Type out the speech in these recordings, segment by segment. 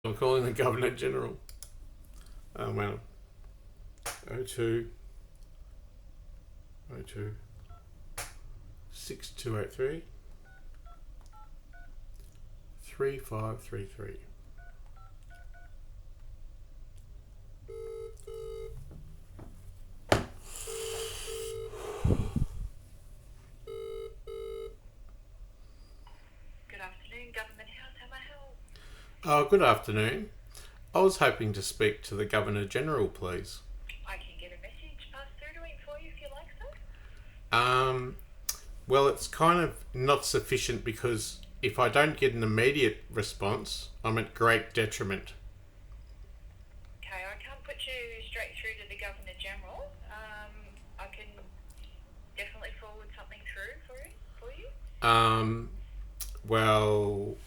I'm calling the Governor General. Well, 02 02 6283 3533. Good afternoon, Government House. How may I help? Oh, good afternoon. I was hoping to speak to the Governor General, please. I can get a message passed through to him for you if you like, sir. Well, it's kind of not sufficient because if I don't get an immediate response, I'm at great detriment. Okay, I can't put you straight through to the Governor General. I can definitely forward something through for you. Well,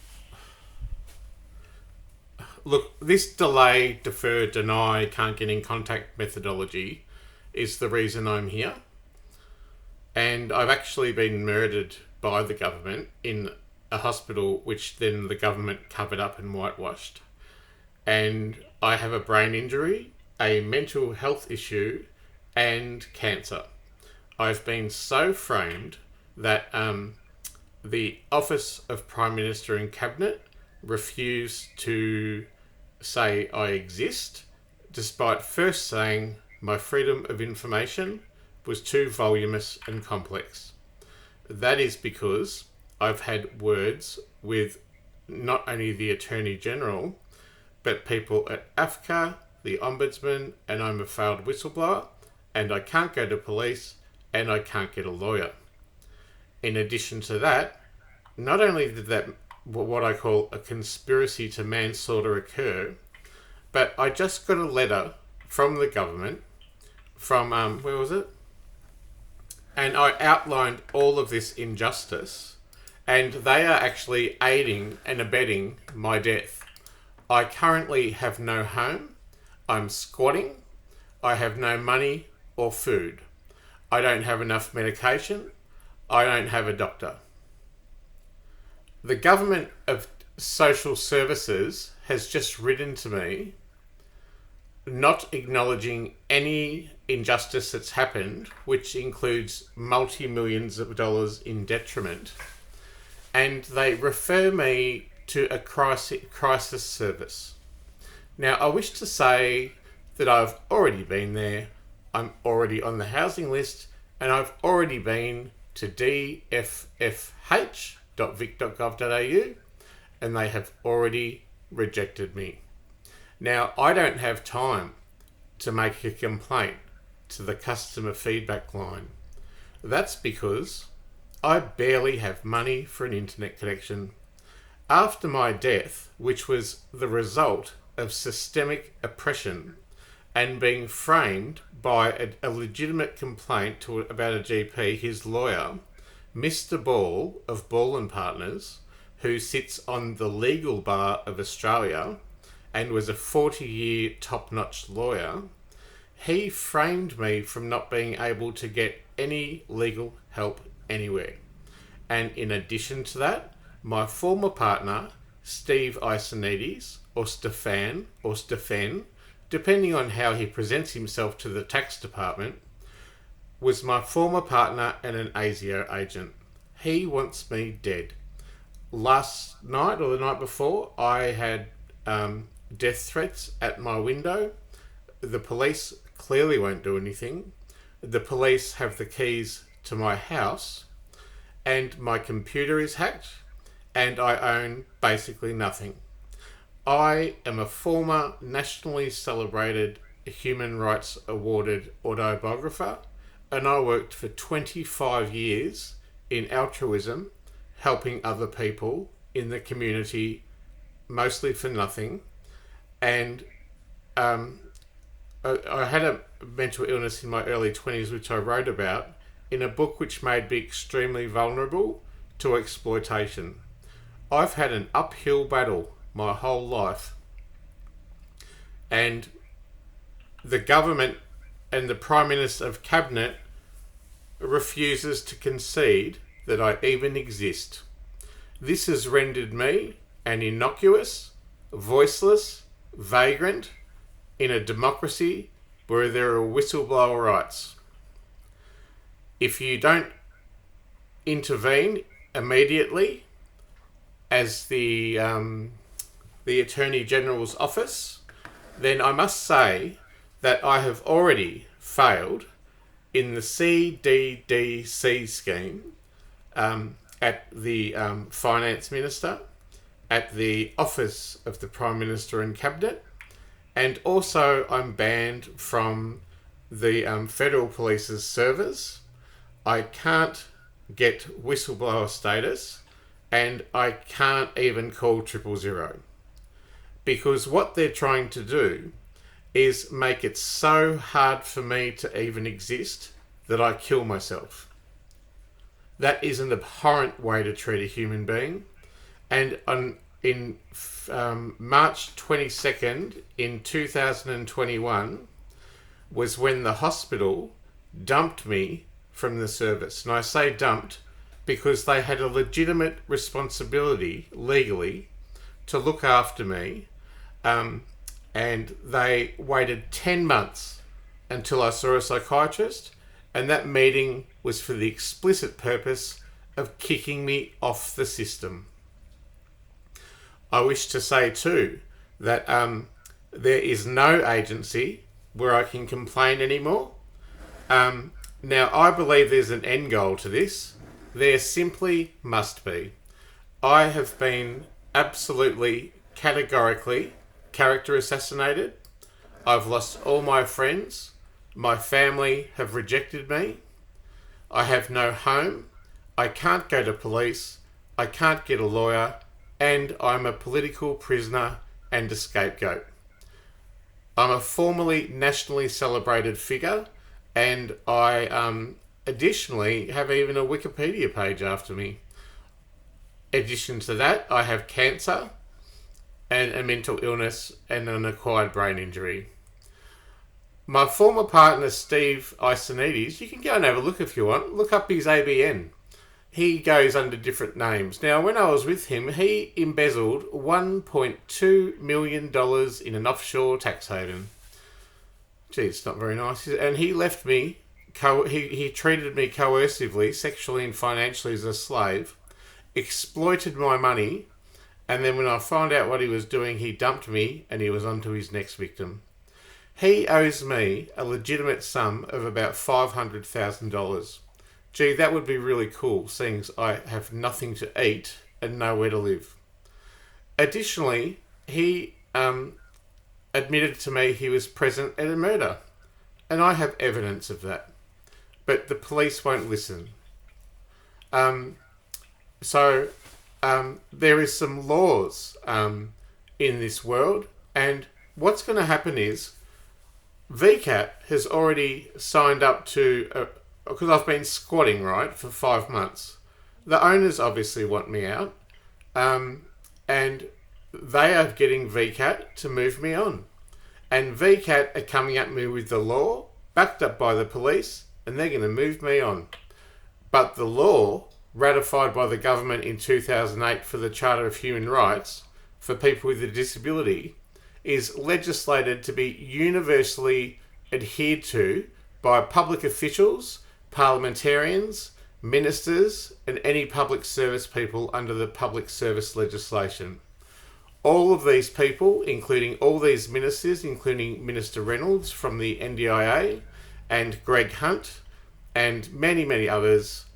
look, this delay, defer, deny, can't get in contact methodology is the reason I'm here. And I've actually been murdered by the government in a hospital which then the government covered up and whitewashed. And I have a brain injury, a mental health issue, and cancer. I've been so framed that the Office of Prime Minister and Cabinet refused to say I exist, despite first saying my freedom of information was too voluminous and complex. That is because I've had words with not only the Attorney General, but people at AFCA, the Ombudsman, and I'm a failed whistleblower, and I can't go to police, and I can't get a lawyer. In addition to that, not only did that, what I call a conspiracy to manslaughter occur, but I just got a letter from the government, from, where was it? And I outlined all of this injustice, and they are actually aiding and abetting my death. I currently have no home, I'm squatting, I have no money or food, I don't have enough medication, I don't have a doctor. The Government of Social Services has just written to me not acknowledging any injustice that's happened, which includes multi-millions of dollars in detriment, and they refer me to a crisis service. Now, I wish to say that I've already been there, I'm already on the housing list, and I've already been to dffh.vic.gov.au, and they have already rejected me. Now, I don't have time to make a complaint to the customer feedback line. That's because I barely have money for an internet connection. After my death, which was the result of systemic oppression and being framed by a legitimate complaint about a GP, his lawyer, Mr. Ball of Ball and Partners, who sits on the legal bar of Australia and was a 40-year top-notch lawyer, he framed me from not being able to get any legal help anywhere. And in addition to that, my former partner, Steve Isonides, or Stefan, depending on how he presents himself to the tax department, was my former partner and an ASIO agent. He wants me dead. Last night or the night before, I had death threats at my window. The police clearly won't do anything. The police have the keys to my house, and my computer is hacked, and I own basically nothing. I am a former nationally celebrated human rights awarded autobiographer, and I worked for 25 years in altruism, helping other people in the community, mostly for nothing. And I had a mental illness in my early 20s, which I wrote about in a book which made me extremely vulnerable to exploitation. I've had an uphill battle my whole life, and the government and the Prime Minister of Cabinet refuses to concede that I even exist. This has rendered me an innocuous, voiceless vagrant in a democracy where there are whistleblower rights. If you don't intervene immediately as the Attorney General's office, then I must say that I have already failed in the CDDC scheme at the Finance Minister, at the Office of the Prime Minister and Cabinet, and also I'm banned from the Federal Police's servers. I can't get whistleblower status, and I can't even call 000. Because what they're trying to do is make it so hard for me to even exist that I kill myself. That is an abhorrent way to treat a human being. And in March 22nd in 2021 was when the hospital dumped me from the service. And I say dumped because they had a legitimate responsibility legally to look after me, and they waited 10 months until I saw a psychiatrist, and that meeting was for the explicit purpose of kicking me off the system. I wish to say too that there is no agency where I can complain anymore. Now, I believe there's an end goal to this. There simply must be. I have been absolutely, categorically character assassinated. I've lost all my friends. My family have rejected me. I have no home. I can't go to police. I can't get a lawyer. And I'm a political prisoner and a scapegoat. I'm a formerly nationally celebrated figure, and I additionally have even a Wikipedia page after me. In addition to that, I have cancer and a mental illness and an acquired brain injury. My former partner, Steve Isonides, you can go and have a look if you want. Look up his ABN. He goes under different names. Now, when I was with him, he embezzled $1.2 million in an offshore tax haven. Gee, it's not very nice. And he left me, he treated me coercively, sexually and financially as a slave, exploited my money, and then when I found out what he was doing, he dumped me and he was on to his next victim. He owes me a legitimate sum of about $500,000. Gee, that would be really cool, seeing as I have nothing to eat and nowhere to live. Additionally, he admitted to me he was present at a murder, and I have evidence of that. But the police won't listen. So there is some laws in this world, and what's going to happen is VCAT has already signed up to, because I've been squatting, right, for 5 months. The owners obviously want me out, and they are getting VCAT to move me on. And VCAT are coming at me with the law, backed up by the police, and they're going to move me on. But the law, ratified by the government in 2008 for the Charter of Human Rights for people with a disability, is legislated to be universally adhered to by public officials, parliamentarians, ministers, and any public service people under the public service legislation. All of these people, including all these ministers, including Minister Reynolds from the NDIA and Greg Hunt and many, many others,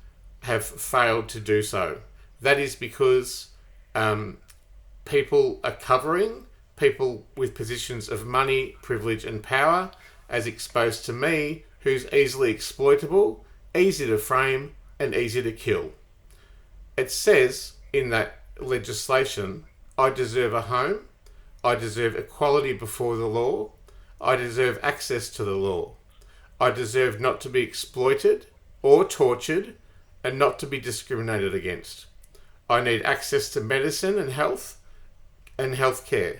have failed to do so. That is because people are covering people with positions of money, privilege and power as exposed to me, who's easily exploitable, easy to frame and easy to kill. It says in that legislation, I deserve a home, I deserve equality before the law, I deserve access to the law, I deserve not to be exploited or tortured and not to be discriminated against. I need access to medicine and health care.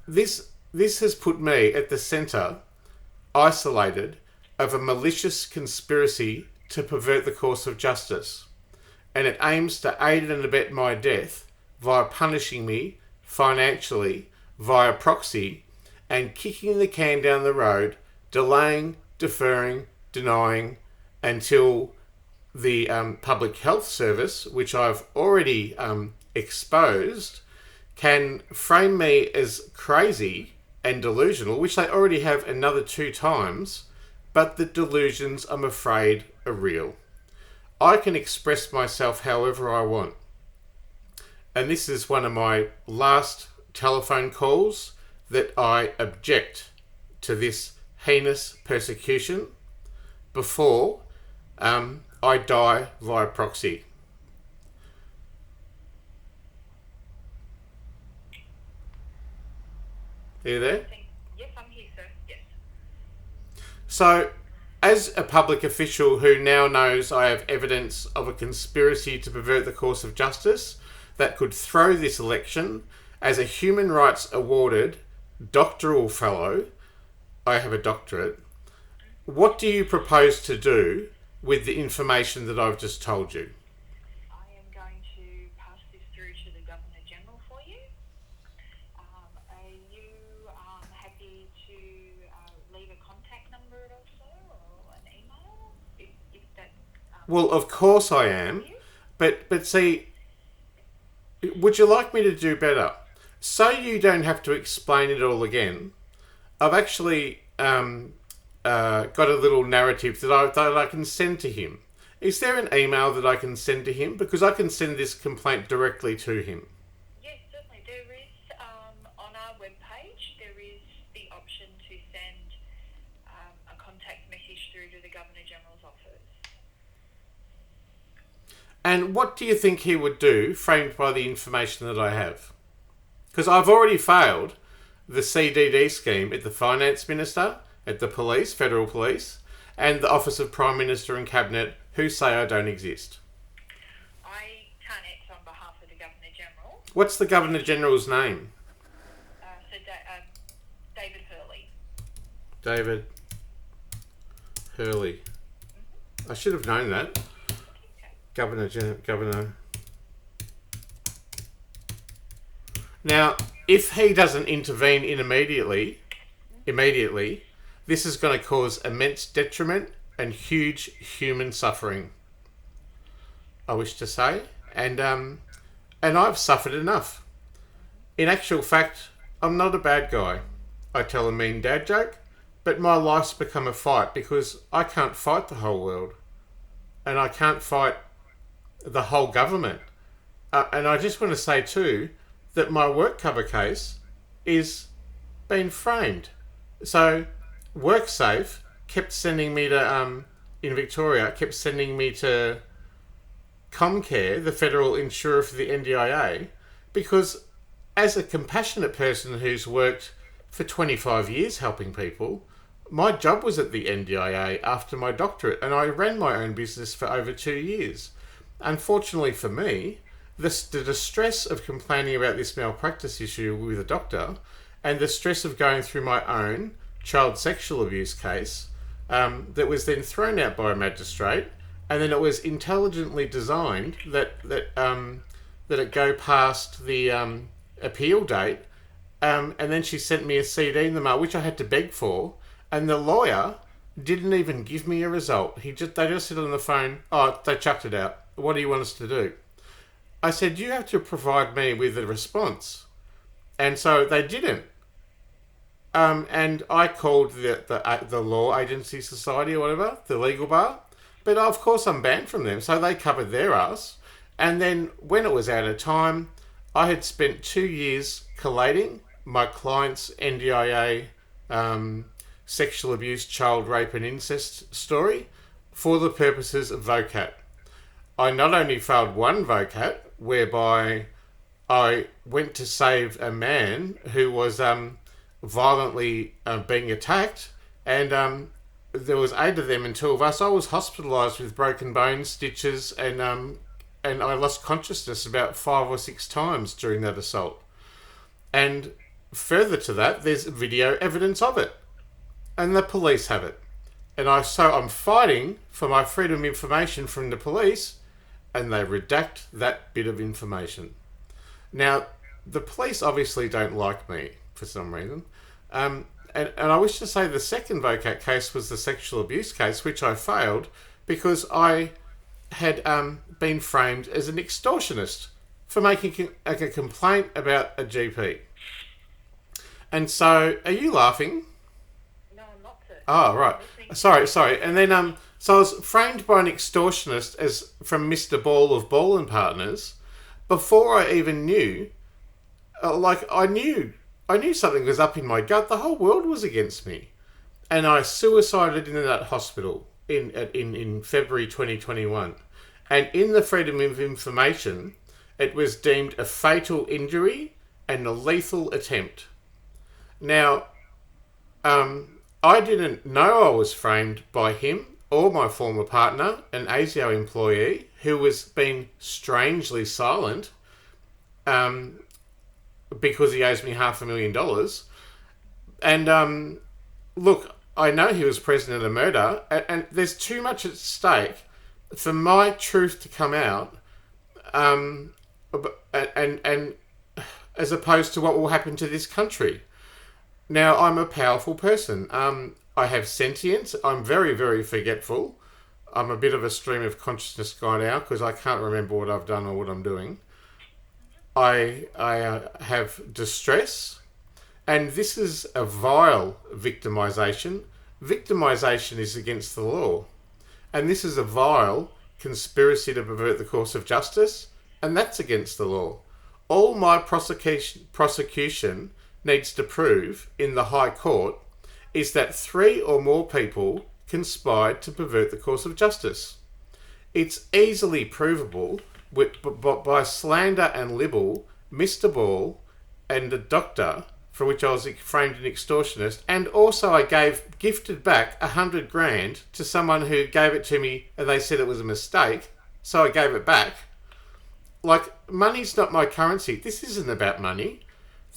This has put me at the centre, isolated, of a malicious conspiracy to pervert the course of justice, and it aims to aid and abet my death via punishing me financially via proxy and kicking the can down the road, delaying, deferring, denying until the public health service, which I've already exposed, can frame me as crazy and delusional, which they already have another 2 times, but the delusions, I'm afraid, are real. I can express myself however I want. And this is one of my last telephone calls that I object to this heinous persecution before I die via proxy. Are you there? Yes, I'm here, sir. Yes. So, as a public official who now knows I have evidence of a conspiracy to pervert the course of justice that could throw this election, as a human rights awarded doctoral fellow, I have a doctorate, what do you propose to do with the information that I've just told you? I am going to pass this through to the Governor General for you. Are you happy to leave a contact number also, or an email? If that. Well, of course I am, but see, would you like me to do better? So you don't have to explain it all again. I've actually got a little narrative that I can send to him. Is there an email that I can send to him? Because I can send this complaint directly to him. Yes, certainly. There is, on our webpage, there is the option to send a contact message through to the Governor General's office. And what do you think he would do, framed by the information that I have? Because I've already failed the CDD scheme at the Finance Minister, at the police, Federal Police, and the Office of Prime Minister and Cabinet, who say I don't exist. I can't answer on behalf of the Governor General. What's the Governor General's name? David Hurley. David Hurley. Mm-hmm. I should have known that. Okay. Governor. Now, if he doesn't intervene immediately, this is going to cause immense detriment and huge human suffering, I wish to say. And I've suffered enough. In actual fact, I'm not a bad guy. I tell a mean dad joke, but my life's become a fight because I can't fight the whole world. And I can't fight the whole government. And I just want to say too, that my work cover case is been framed. So WorkSafe kept sending me to, in Victoria, kept sending me to Comcare, the federal insurer for the NDIA, because as a compassionate person who's worked for 25 years helping people, my job was at the NDIA after my doctorate, and I ran my own business for over 2 years. Unfortunately for me, the distress of complaining about this malpractice issue with a doctor and the stress of going through my own child sexual abuse case that was then thrown out by a magistrate, and then it was intelligently designed that it go past the appeal date, and then she sent me a CD in the mail, which I had to beg for, and the lawyer didn't even give me a result. They just said on the phone, "Oh, they chucked it out. What do you want us to do?" I said, "You have to provide me with a response." And so they didn't. And I called the Law Agency Society or whatever, the legal bar. But of course I'm banned from them. So they covered their ass. And then when it was out of time, I had spent 2 years collating my client's NDIA sexual abuse, child rape and incest story for the purposes of VOCAT. I not only failed one VOCAT, whereby I went to save a man who was violently being attacked, and there was 8 of them and 2 of us. I was hospitalised with broken bones, stitches, and I lost consciousness about 5 or 6 times during that assault. And further to that, there's video evidence of it, and the police have it. And I'm fighting for my freedom of information from the police, and they redact that bit of information. Now, the police obviously don't like me for some reason. And I wish to say the second VOCAT case was the sexual abuse case, which I failed because I had been framed as an extortionist for making a complaint about a GP. And so, are you laughing? No, I'm not, sir. Oh, right. Sorry. And then, so I was framed by an extortionist as from Mr. Ball of Ball and Partners before I even knew. I knew something was up in my gut. The whole world was against me, and I suicided in that hospital in February 2021. And in the Freedom of Information, it was deemed a fatal injury and a lethal attempt. Now, I didn't know I was framed by him or my former partner, an ASIO employee, who was being strangely silent because he owes me $500,000. And look, I know he was present in a murder, and there's too much at stake for my truth to come out, and as opposed to what will happen to this country. Now, I'm a powerful person. I have sentience. I'm very, very forgetful. I'm a bit of a stream of consciousness guy now because I can't remember what I've done or what I'm doing. I have distress, and this is a vile victimisation. Victimisation is against the law, and this is a vile conspiracy to pervert the course of justice, and that's against the law. All my prosecution needs to prove in the High Court is that 3 or more people conspired to pervert the course of justice. It's easily provable by slander and libel, Mr. Ball and the doctor, for which I was framed an extortionist, and also I gifted back $100,000 to someone who gave it to me and they said it was a mistake, so I gave it back. Like, money's not my currency. This isn't about money.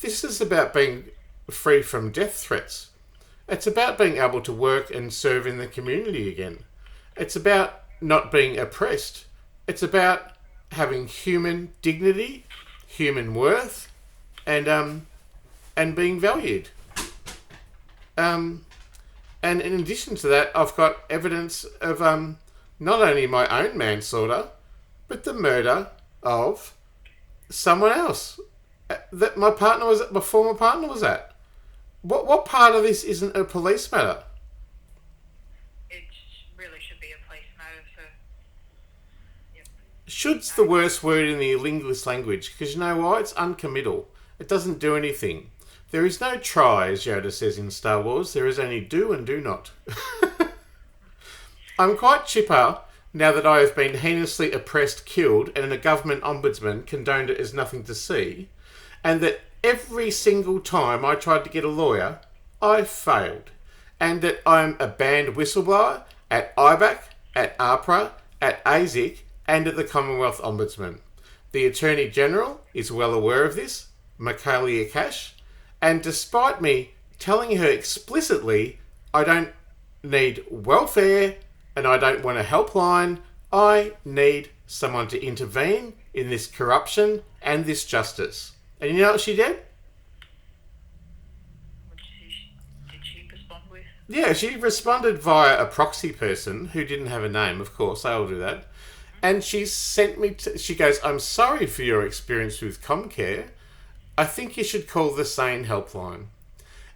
This is about being free from death threats. It's about being able to work and serve in the community again. It's about not being oppressed. It's about having human dignity, human worth, and being valued. And in addition to that, I've got evidence of not only my own manslaughter, but the murder of someone else that my former partner was at. What part of this isn't a police matter? It really should be a police matter, so... Yep. Should's the worst word in the English language, because you know why? It's uncommittal. It doesn't do anything. There is no try, as Yoda says in Star Wars. There is only do and do not. I'm quite chipper now that I have been heinously oppressed, killed, and a government ombudsman condoned it as nothing to see, and that every single time I tried to get a lawyer, I failed, and that I'm a banned whistleblower at IBAC, at APRA, at ASIC, and at the Commonwealth Ombudsman. The Attorney General is well aware of this, Michaelia Cash, and despite me telling her explicitly I don't need welfare and I don't want a helpline, I need someone to intervene in this corruption and this justice. And you know what she did? Did she respond with? Yeah, she responded via a proxy person who didn't have a name, of course, they all do that. And she sent me she goes, I'm sorry for your experience with Comcare. I think you should call the SANE helpline.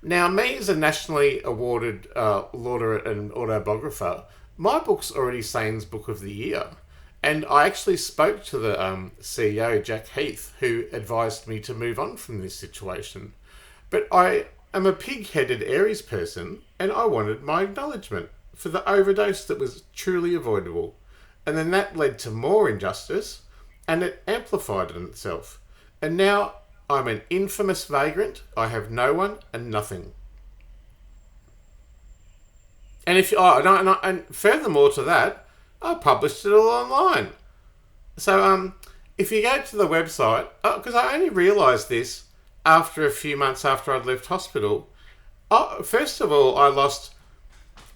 Now, me as a nationally awarded laureate and autobiographer, my book's already SANE's Book of the Year. And I actually spoke to the CEO, Jack Heath, who advised me to move on from this situation. But I am a pig-headed Aries person, and I wanted my acknowledgement for the overdose that was truly avoidable. And then that led to more injustice, and it amplified in itself. And now I'm an infamous vagrant. I have no one and nothing. And and furthermore to that, I published it all online. So if you go to the website, because I only realised this after a few months after I'd left hospital. First of all, I lost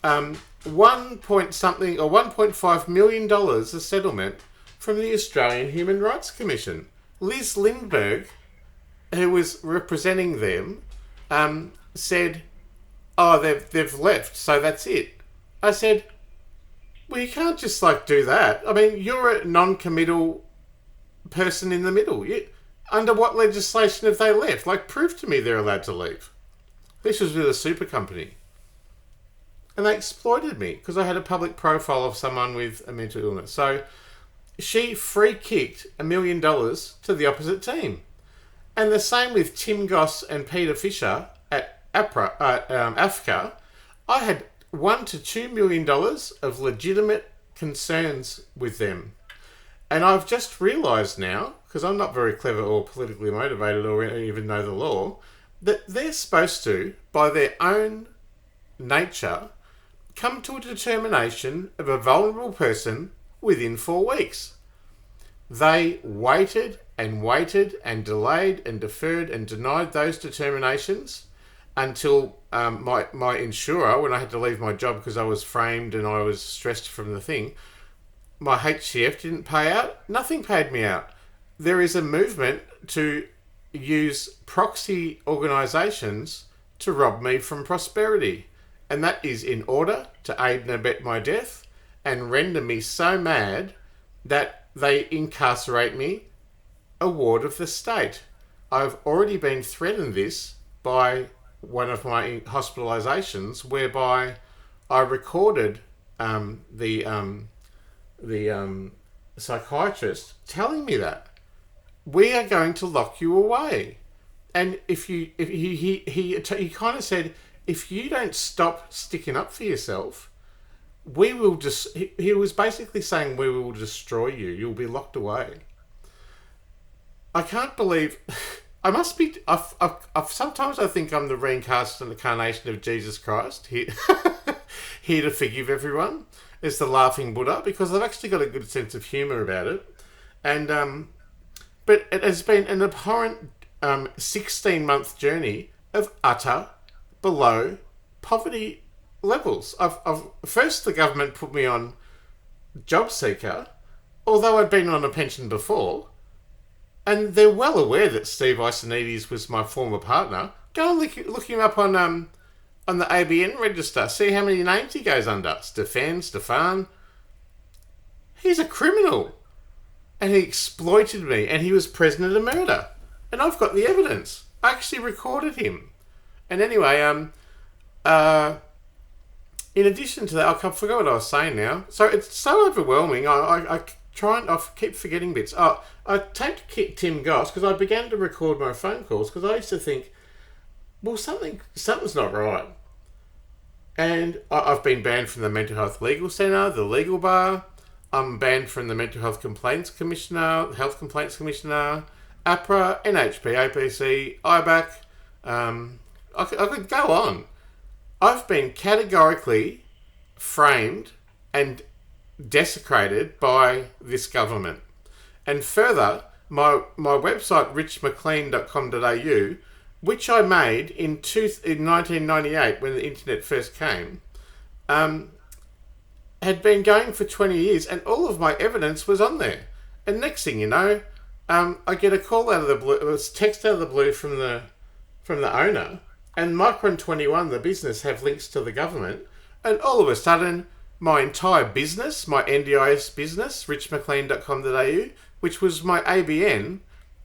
$1.5 million a settlement from the Australian Human Rights Commission. Liz Lindbergh who was representing them said, "Oh, they've left, so that's it." I said, "Well, you can't just do that. I mean, you're a non-committal person in the middle. Under what legislation have they left? Prove to me they're allowed to leave." This was with a super company. And they exploited me because I had a public profile of someone with a mental illness. So she free kicked $1 million to the opposite team. And the same with Tim Goss and Peter Fisher at AFCA. I had $1 to $2 million of legitimate concerns with them. And I've just realised now, because I'm not very clever or politically motivated or even know the law, that they're supposed to, by their own nature, come to a determination of a vulnerable person within 4 weeks. They waited and waited and delayed and deferred and denied those determinations until my insurer, when I had to leave my job because I was framed and I was stressed from the thing, my HCF didn't pay out. Nothing paid me out. There is a movement to use proxy organisations to rob me from prosperity. And that is in order to aid and abet my death and render me so mad that they incarcerate me a ward of the state. I've already been threatened this by one of my hospitalisations, whereby I recorded the psychiatrist telling me that we are going to lock you away, and if he kind of said, if you don't stop sticking up for yourself, we will just. He was basically saying we will destroy you. You'll be locked away. I can't believe. I must be. Sometimes I think I'm the reincarnation of Jesus Christ here, here to forgive everyone. It's the laughing Buddha, because I've actually got a good sense of humour about it, and but it has been an abhorrent 16-month journey of utter below poverty levels. First, the government put me on job seeker, although I'd been on a pension before. And they're well aware that Steve Isonides was my former partner. Go and look him up on the ABN register. See how many names he goes under. Stefan. He's a criminal. And he exploited me. And he was present at a murder. And I've got the evidence. I actually recorded him. And anyway, in addition to that, I forgot what I was saying now. So it's so overwhelming. I keep forgetting bits. I taped Tim Goss because I began to record my phone calls because I used to think, well, something's not right. And I've been banned from the Mental Health Legal Centre, the Legal Bar. I'm banned from the Mental Health Complaints Commissioner, Health Complaints Commissioner, APRA, NHP, APC, IBAC. I could go on. I've been categorically framed and desecrated by this government. And further, my website, richmclean.com.au, which I made in 1998 when the internet first came, had been going for 20 years, and all of my evidence was on there. And next thing you know, I get a call out of the blue, it was text out of the blue from the owner, and Micron 21, the business, have links to the government, and all of a sudden, my entire business, my NDIS business, richmclean.com.au, which was my ABN,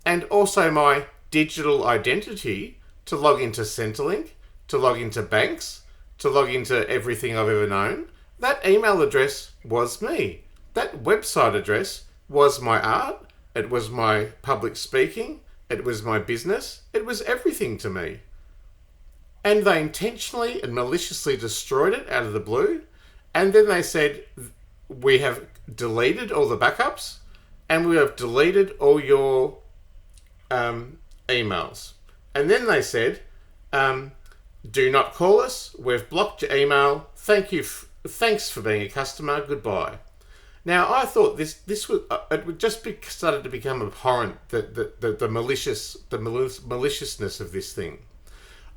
and also my digital identity to log into Centrelink, to log into banks, to log into everything I've ever known, that email address was me. That website address was my art, it was my public speaking, it was my business, it was everything to me. And they intentionally and maliciously destroyed it out of the blue. And then they said, we have deleted all the backups and we have deleted all your emails. And then they said, do not call us. We've blocked your email. Thanks for being a customer. Goodbye. Now, I thought this was it would just started to become abhorrent, the maliciousness of this thing.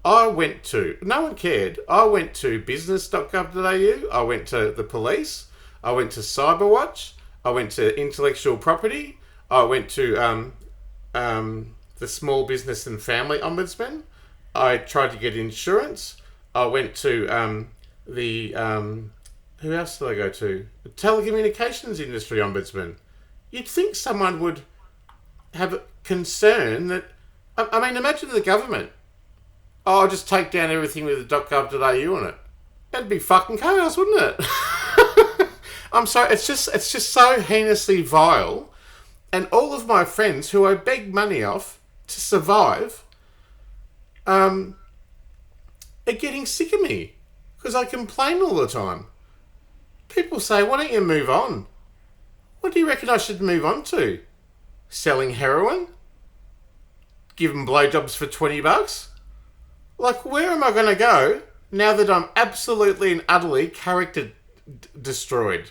No one cared. I went to business.gov.au, I went to the police, I went to Cyberwatch, I went to intellectual property, I went to the Small Business and Family Ombudsman. I tried to get insurance. I went to who else did I go to? The Telecommunications Industry Ombudsman. You'd think someone would have a concern that... I mean, imagine the government. Oh, I'll just take down everything with the .gov.au on it. That'd be fucking chaos, wouldn't it? I'm sorry, it's just so heinously vile. And all of my friends who I beg money off to survive are getting sick of me because I complain all the time. People say, why don't you move on? What do you reckon I should move on to? Selling heroin? Give them blowjobs for $20? Like, where am I going to go now that I'm absolutely and utterly character destroyed?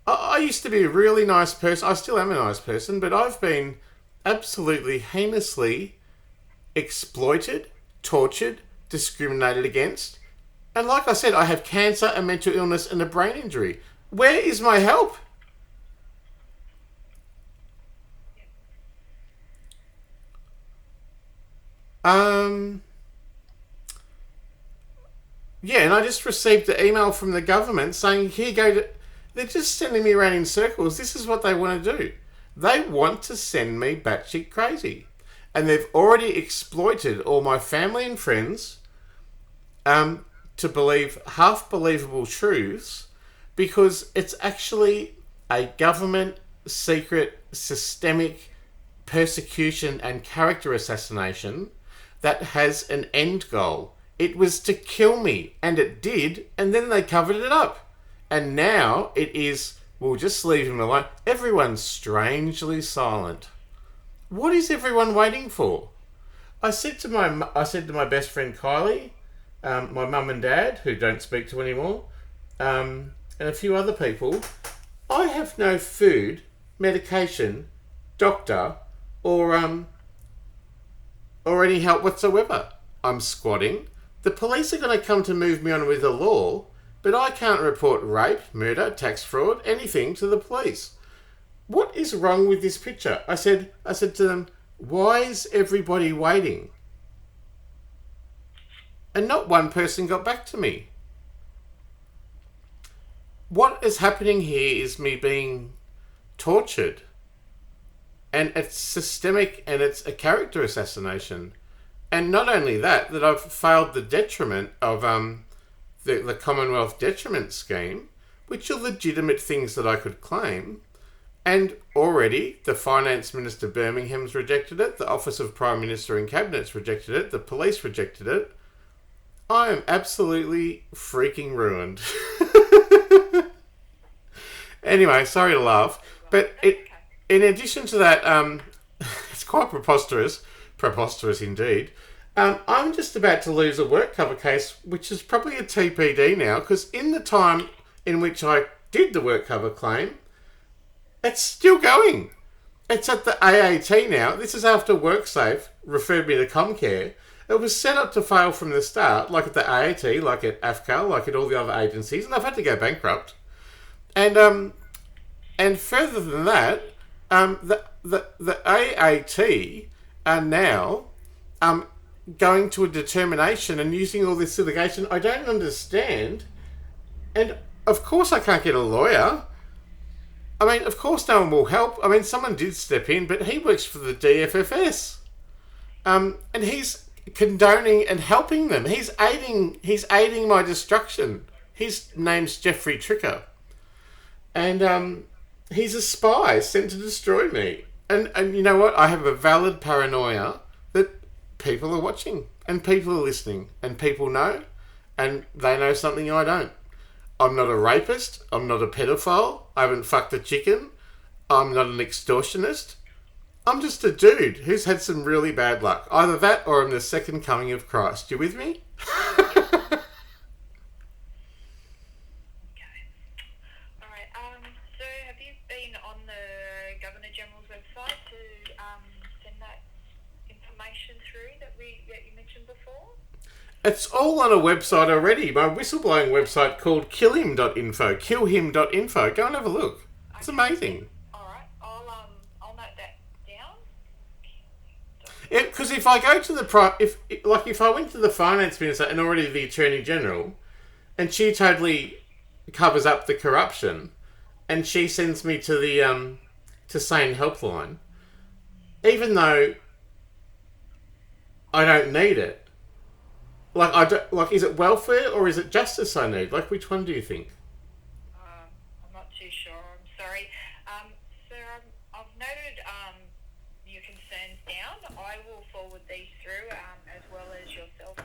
I used to be a really nice person. I still am a nice person, but I've been absolutely heinously exploited, tortured, discriminated against. And like I said, I have cancer, a mental illness, and a brain injury. Where is my help? Yeah, and I just received an email from the government saying, here you go. They're just sending me around in circles. This is what they want to do. They want to send me batshit crazy. And they've already exploited all my family and friends to believe half-believable truths because it's actually a government secret systemic persecution and character assassination that has an end goal. It was to kill me, and it did, and then they covered it up. And now it is, we'll just leave him alone. Everyone's strangely silent. What is everyone waiting for? I said to my best friend Kylie, my mum and dad, who don't speak to anymore, and a few other people, I have no food, medication, doctor, or any help whatsoever. I'm squatting. The police are going to come to move me on with the law, but I can't report rape, murder, tax fraud, anything to the police. What is wrong with this picture? I said to them, why is everybody waiting? And not one person got back to me. What is happening here is me being tortured. And it's systemic and it's a character assassination. And not only that I've failed the detriment of the Commonwealth Detriment Scheme, which are legitimate things that I could claim. And already the Finance Minister Birmingham's rejected it, the Office of Prime Minister and Cabinet's rejected it, the police rejected it. I am absolutely freaking ruined. Anyway, sorry to laugh. But in addition to that, it's quite preposterous indeed. I'm just about to lose a work cover case, which is probably a TPD now, because in the time in which I did the work cover claim, it's still going. It's at the AAT now. This is after WorkSafe referred me to Comcare. It was set up to fail from the start, like at the AAT, like at AFCA, like at all the other agencies, and I've had to go bankrupt. And further than that, the AAT are now going to a determination and using all this litigation. I don't understand. And of course I can't get a lawyer. I mean, of course no one will help. I mean, someone did step in, but he works for the DFFS. And he's condoning and helping them. He's aiding my destruction. His name's Jeffrey Tricker. And he's a spy sent to destroy me. And you know what? I have a valid paranoia that people are watching and people are listening and people know and they know something I don't. I'm not a rapist. I'm not a pedophile. I haven't fucked a chicken. I'm not an extortionist. I'm just a dude who's had some really bad luck. Either that or I'm the second coming of Christ. You with me? So have you been on the Governor-General's website to send that information through that you mentioned before? It's all on a website already. My whistleblowing website called killhim.info. Killhim.info. Go and have a look. It's amazing. All right. I'll note that down. because if I go to the if I went to the finance minister and already the attorney general, and she totally covers up the corruption, and she sends me to the to Sane Helpline, even though I don't need it. Like I don't like. Is it welfare or is it justice I need? Like, which one do you think? I'm not too sure. I'm sorry. Sir, I've noted your concerns down. I will forward these through as well as yourself.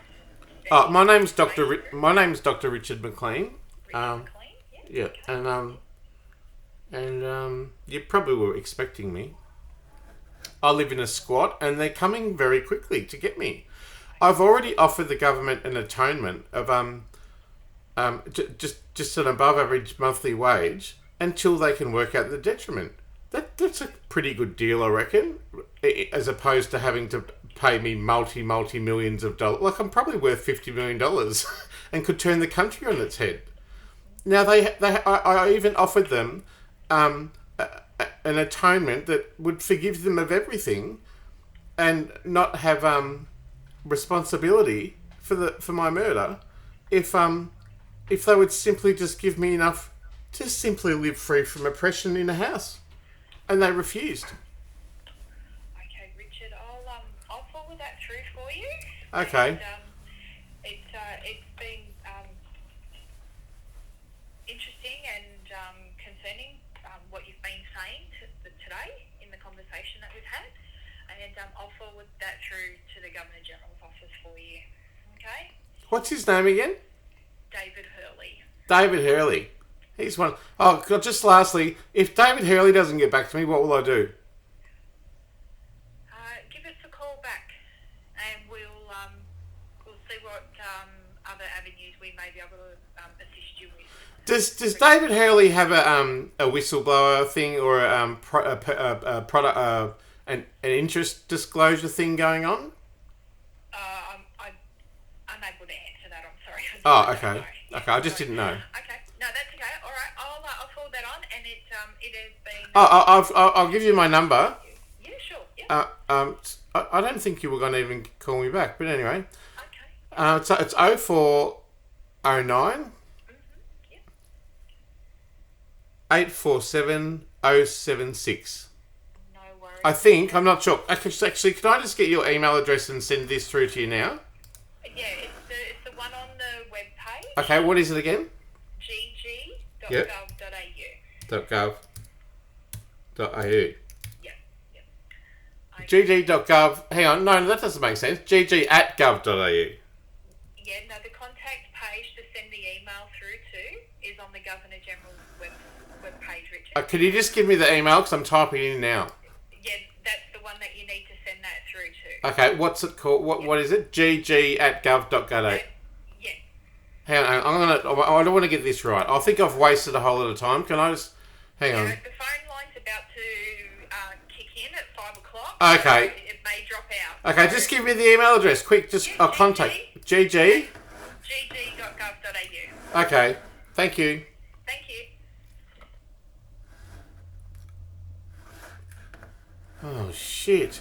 My name's Dr. Richard Mclean. McLean? Yeah, Okay. and you probably were expecting me. I live in a squat, and they're coming very quickly to get me. I've already offered the government an atonement of just an above average monthly wage until they can work out the detriment. That's a pretty good deal, I reckon, as opposed to having to pay me multi millions of dollars. Like, I'm probably worth $50 million and could turn the country on its head. Now I even offered them an atonement that would forgive them of everything and not have responsibility for my murder if they would simply just give me enough to simply live free from oppression in a house, and they refused. Okay, Richard, I'll forward that through for you. Okay. And, it's been interesting and concerning what you've been saying today in the conversation that we've had, and I'll forward that through to the Governor General's office for you. Okay? What's his name again? David Hurley. David Hurley. He's one. Oh, God, just lastly, if David Hurley doesn't get back to me, what will I do? Give us a call back, and we'll see what other avenues we may be able to assist you with. Does David Hurley have a whistleblower thing or an interest disclosure thing going on? I'm unable to answer that. I'm sorry. Oh, okay. Okay, I just didn't know. Okay, no, that's okay. All right, I'll forward that on, and it has been. I'll give you my number. Yeah, sure. Yeah. I don't think you were going to even call me back, but anyway. Okay. It's 0409 Yeah. 847 076. No worries. I think, I'm not sure. Actually, can I just get your email address and send this through to you now? Yeah, it's the one on the web page. Okay, what is it again? gg.gov.au. .gov.au. Yeah. gg.gov. Hang on, no, that doesn't make sense. gg@gov.au. Yeah, no, the contact page to send the email through to is on the Governor General's web page, Richard. Can you just give me the email, because I'm typing in now. Yeah, that's the one that you need to send that through to. Okay, what's it called? What is it? gg@gov.au. Yeah. Hang on, I don't want to get this right. I think I've wasted a whole lot of time. Can I just... Hang on. The phone line's about to kick in at 5 o'clock. Okay. So it may drop out. Okay, just give me the email address. Quick, I'll contact... gg? gg.gov.au. Okay, thank you. Thank you. Oh, shit.